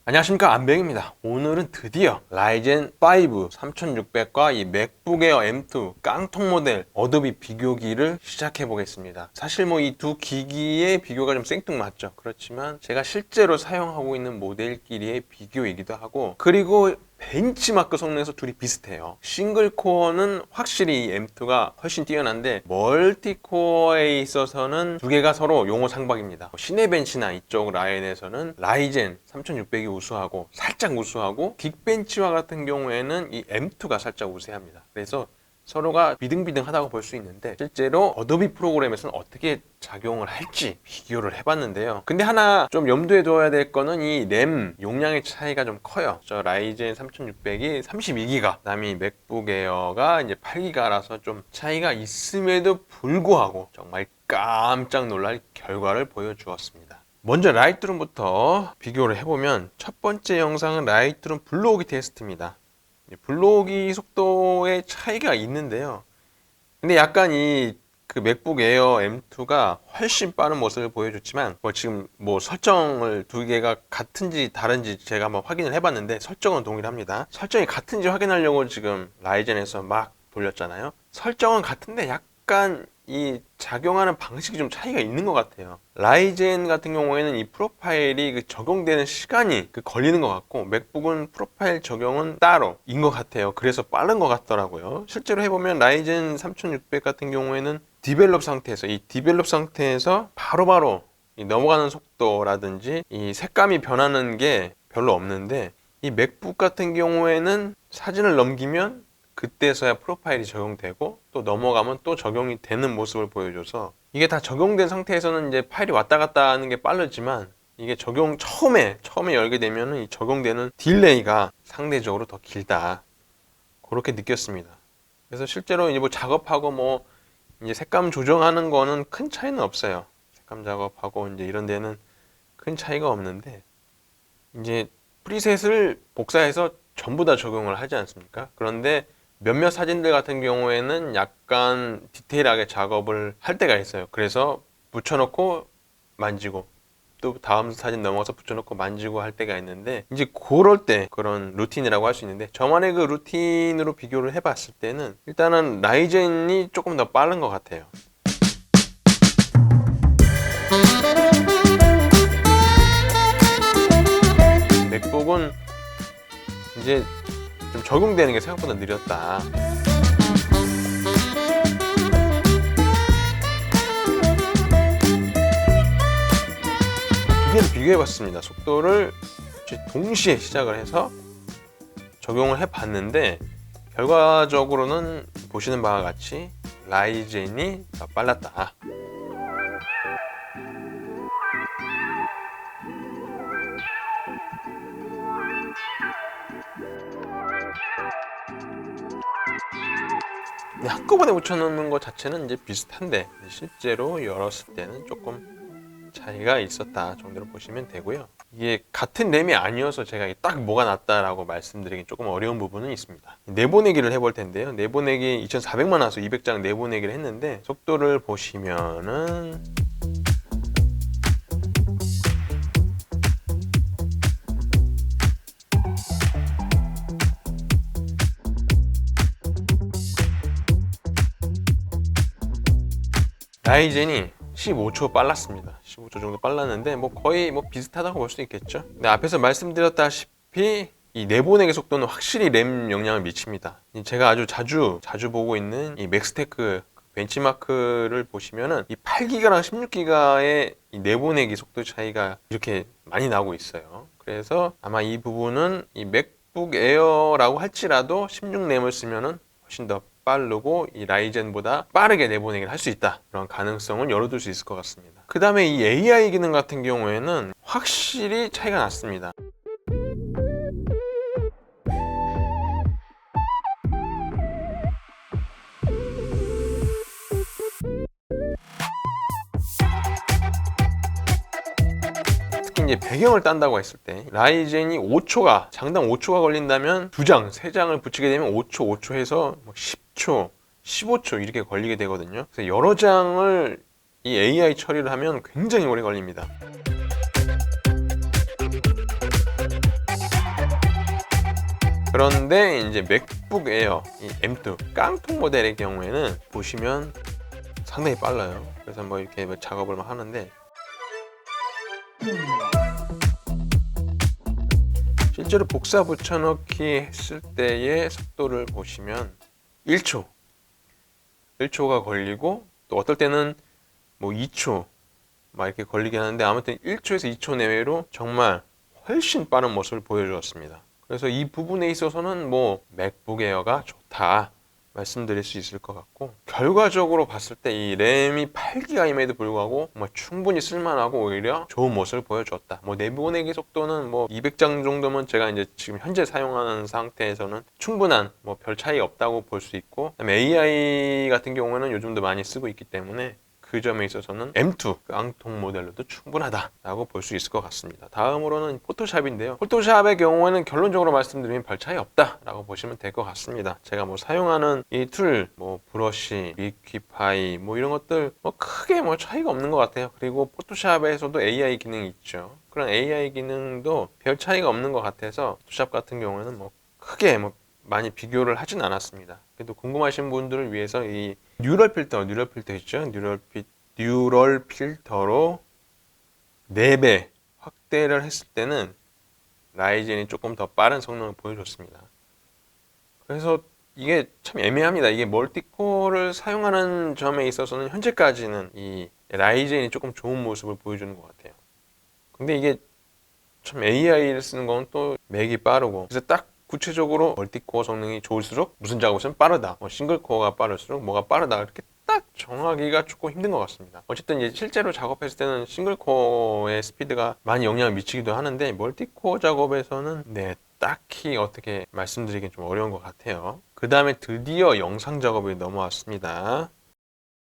안녕하십니까, 안병입니다. 오늘은 드디어 라이젠 5 3600과 이 맥북 에어 M2 깡통 모델 어도비 비교기를 시작해 보겠습니다. 사실 뭐 이 두 기기의 비교가 좀 생뚱맞죠. 그렇지만 제가 실제로 사용하고 있는 모델끼리의 비교이기도 하고, 그리고 벤치마크 성능에서 둘이 비슷해요. 싱글 코어는 확실히 이 M2가 훨씬 뛰어난데, 멀티코어에 있어서는 두 개가 서로 용어 상박입니다. 시네벤치나 이쪽 라인에서는 라이젠 3600이 우수하고 살짝 우수하고, 긱벤치와 같은 경우에는 이 M2가 살짝 우세합니다. 그래서 서로가 비등비등하다고 볼 수 있는데, 실제로 어도비 프로그램에서는 어떻게 작용을 할지 비교를 해봤는데요. 근데 하나 좀 염두에 둬야 될 거는 이 램 용량의 차이가 좀 커요. 저 라이젠 3600이 32기가, 남이 맥북 에어가 이제 8기가라서 좀 차이가 있음에도 불구하고 정말 깜짝 놀랄 결과를 보여주었습니다. 먼저 라이트룸부터 비교를 해보면, 첫 번째 영상은 라이트룸 불러오기 테스트입니다. 불러오기 속도의 차이가 있는데요. 근데 약간 그 맥북 에어 M2가 훨씬 빠른 모습을 보여줬지만, 지금 설정을 두 개가 같은지 다른지 제가 한번 확인을 해봤는데, 설정은 동일합니다. 설정이 같은지 확인하려고 지금 라이젠에서 막 돌렸잖아요. 설정은 같은데 약간 이 작용하는 방식이 좀 차이가 있는 것 같아요. 라이젠 같은 경우에는 이 프로파일이 그 적용되는 시간이 걸리는 것 같고, 맥북은 프로파일 적용은 따로인 것 같아요. 그래서 빠른 것 같더라고요. 실제로 해보면 라이젠 3600 같은 경우에는 디벨롭 상태에서 바로바로 넘어가는 속도라든지 이 색감이 변하는 게 별로 없는데, 이 맥북 같은 경우에는 사진을 넘기면 그때서야 프로파일이 적용되고, 또 넘어가면 또 적용이 되는 모습을 보여줘서, 이게 다 적용된 상태에서는 이제 파일이 왔다 갔다 하는 게 빠르지만, 이게 적용 처음에 열게 되면은 이 적용되는 딜레이가 상대적으로 더 길다, 그렇게 느꼈습니다. 그래서 실제로 이제 작업하고 이제 색감 조정하는 거는 큰 차이는 없어요. 색감 작업하고 이제 이런 데는 큰 차이가 없는데, 이제 프리셋을 복사해서 전부 다 적용을 하지 않습니까? 그런데 몇몇 사진들 같은 경우에는 약간 디테일하게 작업을 할 때가 있어요. 그래서 붙여놓고 만지고, 또 다음 사진 넘어가서 붙여놓고 만지고 할 때가 있는데, 이제 그럴 때 그런 루틴이라고 할 수 있는데, 저만의 그 루틴으로 비교를 해봤을 때는 일단은 라이젠이 조금 더 빠른 것 같아요. 맥북은 이제 좀 적용되는 게 생각보다 느렸다. 두 개를 비교해봤습니다. 속도를 동시에 시작을 해서 적용을 해봤는데, 결과적으로는 보시는 바와 같이 라이젠이 더 빨랐다. 한꺼번에 붙여놓는 것 자체는 이제 비슷한데, 실제로 열었을 때는 조금 차이가 있었다 정도로 보시면 되고요. 이게 같은 램이 아니어서 제가 딱 뭐가 낫다라고 말씀드리기 조금 어려운 부분은 있습니다. 내보내기를 해볼 텐데요. 내보내기 2400만 나와서 200장 내보내기를 했는데, 속도를 보시면은 라이젠이 15초 빨랐습니다. 15초 정도 빨랐는데 거의 비슷하다고 볼 수 있겠죠. 근데 앞에서 말씀드렸다시피 이 내보내기 속도는 확실히 램 영향을 미칩니다. 제가 아주 자주 보고 있는 이 맥스테크 벤치마크를 보시면은 이 8기가랑 16기가의 이 내보내기 속도 차이가 이렇게 많이 나고 있어요. 그래서 아마 이 부분은 이 맥북 에어라고 할지라도 16램을 쓰면은 훨씬 더 빠르고 이 라이젠보다 빠르게 내보내기를 할 수 있다, 그런 가능성을 열어둘 수 있을 것 같습니다. 그 다음에 이 AI 기능 같은 경우에는 확실히 차이가 났습니다. 특히 이제 배경을 딴다고 했을 때 라이젠이 장당 5초가 걸린다면 2장, 3장을 붙이게 되면 5초 해서 10초, 15초 이렇게 걸리게 되거든요. 그래서 여러 장을 이 AI 처리를 하면 굉장히 오래 걸립니다. 그런데 이제 맥북 에어 이 M2 깡통 모델의 경우에는 보시면 상당히 빨라요. 그래서 뭐 이렇게 뭐 작업을 막 하는데 실제로 복사 붙여넣기 했을 때의 속도를 보시면 1초가 걸리고 또 어떨 때는 뭐 2초 막 이렇게 걸리긴 하는데 아무튼 1초에서 2초 내외로 정말 훨씬 빠른 모습을 보여주었습니다. 그래서 이 부분에 있어서는 뭐 맥북 에어가 좋다 말씀드릴 수 있을 것 같고, 결과적으로 봤을 때 이 램이 8기가임에도 불구하고 뭐 충분히 쓸만하고 오히려 좋은 모습을 보여줬다. 뭐 내보내기 속도는 뭐 200장 정도면 제가 이제 지금 현재 사용하는 상태에서는 충분한 뭐 별 차이 없다고 볼 수 있고, 그다음에 AI 같은 경우에는 요즘도 많이 쓰고 있기 때문에 그 점에 있어서는 M2 깡통 모델로도 충분하다라고 볼 수 있을 것 같습니다. 다음으로는 포토샵인데요. 포토샵의 경우에는 결론적으로 말씀드리면 별 차이 없다라고 보시면 될 것 같습니다. 제가 뭐 사용하는 이 툴, 뭐 브러쉬, 리퀴파이 뭐 이런 것들 뭐 크게 뭐 차이가 없는 것 같아요. 그리고 포토샵에서도 AI 기능이 있죠. 그런 AI 기능도 별 차이가 없는 것 같아서 포토샵 같은 경우에는 뭐 크게 뭐 많이 비교를 하진 않았습니다. 그래도 궁금하신 분들을 위해서 이 뉴럴 필터 있죠? 뉴럴 필터로 4배 확대를 했을 때는 라이젠이 조금 더 빠른 성능을 보여줬습니다. 그래서 이게 참 애매합니다. 이게 멀티코어를 사용하는 점에 있어서는 현재까지는 이 라이젠이 조금 좋은 모습을 보여주는 것 같아요. 근데 이게 참 AI를 쓰는 건 또 맥이 빠르고, 그래서 딱 구체적으로 멀티코어 성능이 좋을수록 무슨 작업은 빠르다, 뭐 싱글코어가 빠를수록 뭐가 빠르다, 이렇게 딱 정하기가 조금 힘든 것 같습니다. 어쨌든 이제 실제로 작업했을 때는 싱글코어의 스피드가 많이 영향을 미치기도 하는데, 멀티코어 작업에서는 네, 딱히 어떻게 말씀드리긴 좀 어려운 것 같아요. 그 다음에 드디어 영상 작업에 넘어왔습니다.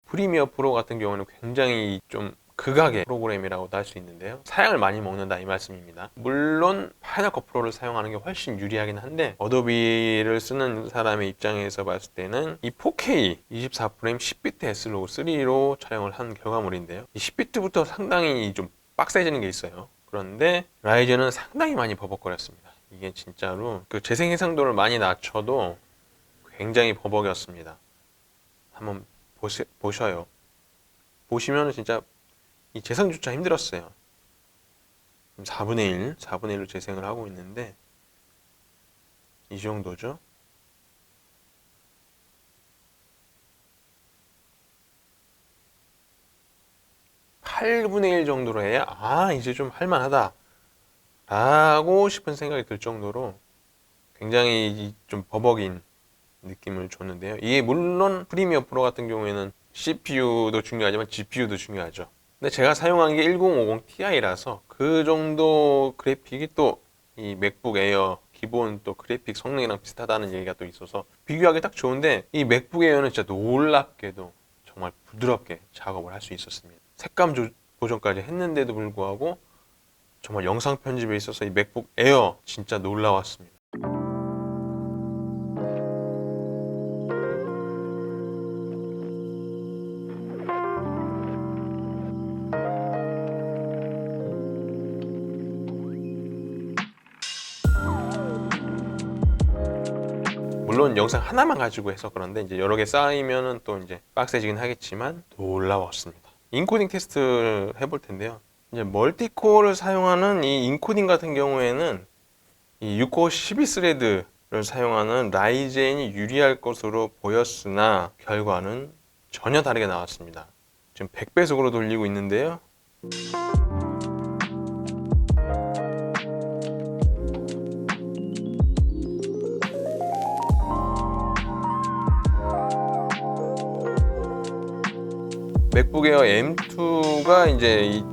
프리미어 프로 같은 경우는 굉장히 좀 극악의 프로그램이라고도 할 수 있는데요. 사양을 많이 먹는다 이 말씀입니다. 물론 파이널 컷 프로를 사용하는 게 훨씬 유리하긴 한데, 어도비를 쓰는 사람의 입장에서 봤을 때는 이 4K 24프레임 10비트 S3로 촬영을 한 결과물인데요. 이 10비트부터 상당히 좀 빡세지는 게 있어요. 그런데 라이젠은 상당히 많이 버벅거렸습니다. 이게 진짜로 그 재생 해상도를 많이 낮춰도 굉장히 버벅이었습니다. 한번 보셔요. 보시면 진짜 이 재생조차 힘들었어요. 4분의 1로 재생을 하고 있는데 이 정도죠. (8분의 1) 정도로 해야 이제 좀 할만하다 라고 싶은 생각이 들 정도로 굉장히 좀 버벅인 느낌을 줬는데요. 이게 물론 프리미어 프로 같은 경우에는 CPU도 중요하지만 GPU도 중요하죠. 근데 제가 사용한 게 1050 Ti라서 그 정도 그래픽이 또 이 맥북 에어 기본 또 그래픽 성능이랑 비슷하다는 얘기가 또 있어서 비교하기 딱 좋은데, 이 맥북 에어는 진짜 놀랍게도 정말 부드럽게 작업을 할 수 있었습니다. 색감 보정까지 했는데도 불구하고 정말 영상 편집에 있어서 이 맥북 에어 진짜 놀라웠습니다. 물론 영상 하나만 가지고 해서 그런데 이제 여러 개 쌓이면은 또 이제 빡세지긴 하겠지만 놀라웠습니다. 인코딩 테스트 해볼 텐데요. 이제 멀티코어를 사용하는 이 인코딩 같은 경우에는 이 6코어 12스레드를 사용하는 라이젠이 유리할 것으로 보였으나 결과는 전혀 다르게 나왔습니다. 지금 100배속으로 돌리고 있는데요. 맥북 에어 M2가 이제 이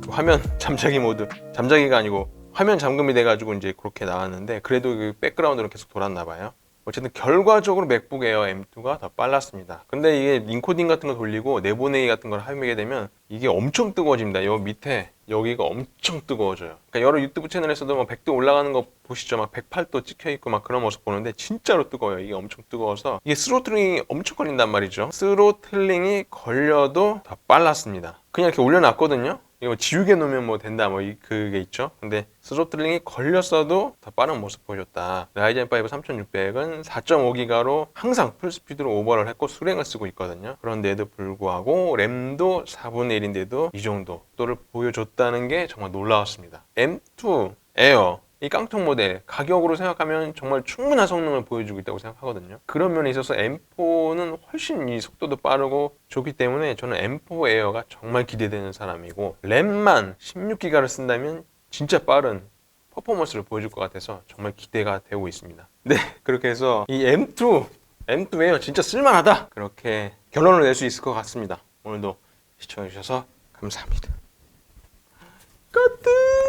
화면 잠자기 모드, 잠자기가 아니고 화면 잠금이 돼가지고 이제 그렇게 나왔는데, 그래도 그 백그라운드로 계속 돌았나 봐요. 어쨌든 결과적으로 맥북 에어 M2가 더 빨랐습니다. 근데 이게 인코딩 같은 거 돌리고 내보내기 같은 걸 하게 되면 이게 엄청 뜨거워집니다. 요 밑에 여기가 엄청 뜨거워져요. 그러니까 여러 유튜브 채널에서도 뭐 100도 올라가는 거 보시죠. 막 108도 찍혀 있고 막 그런 모습 보는데 진짜로 뜨거워요. 이게 엄청 뜨거워서 이게 스로틀링이 엄청 걸린단 말이죠. 스로틀링이 걸려도 더 빨랐습니다. 그냥 이렇게 올려놨거든요. 이거 지우개 놓으면 뭐 된다 뭐 그게 있죠. 근데 스로틀링이 걸렸어도 더 빠른 모습 보여줬다. 라이젠 5 3600은 4.5기가로 항상 풀스피드로 오버를 했고 수랭을 쓰고 있거든요. 그런데도 불구하고 램도 4분의 1인데도 이 정도 속도를 보여줬다는 게 정말 놀라웠습니다. M2 에어 이 깡통 모델 가격으로 생각하면 정말 충분한 성능을 보여주고 있다고 생각하거든요. 그런 면에 있어서 M4는 훨씬 이 속도도 빠르고 좋기 때문에 저는 M4 에어가 정말 기대되는 사람이고, 램만 16기가를 쓴다면 진짜 빠른 퍼포먼스를 보여줄 것 같아서 정말 기대가 되고 있습니다. 네, 그렇게 해서 이 M2 에어 진짜 쓸만하다, 그렇게 결론을 낼 수 있을 것 같습니다. 오늘도 시청해주셔서 감사합니다. 까뜨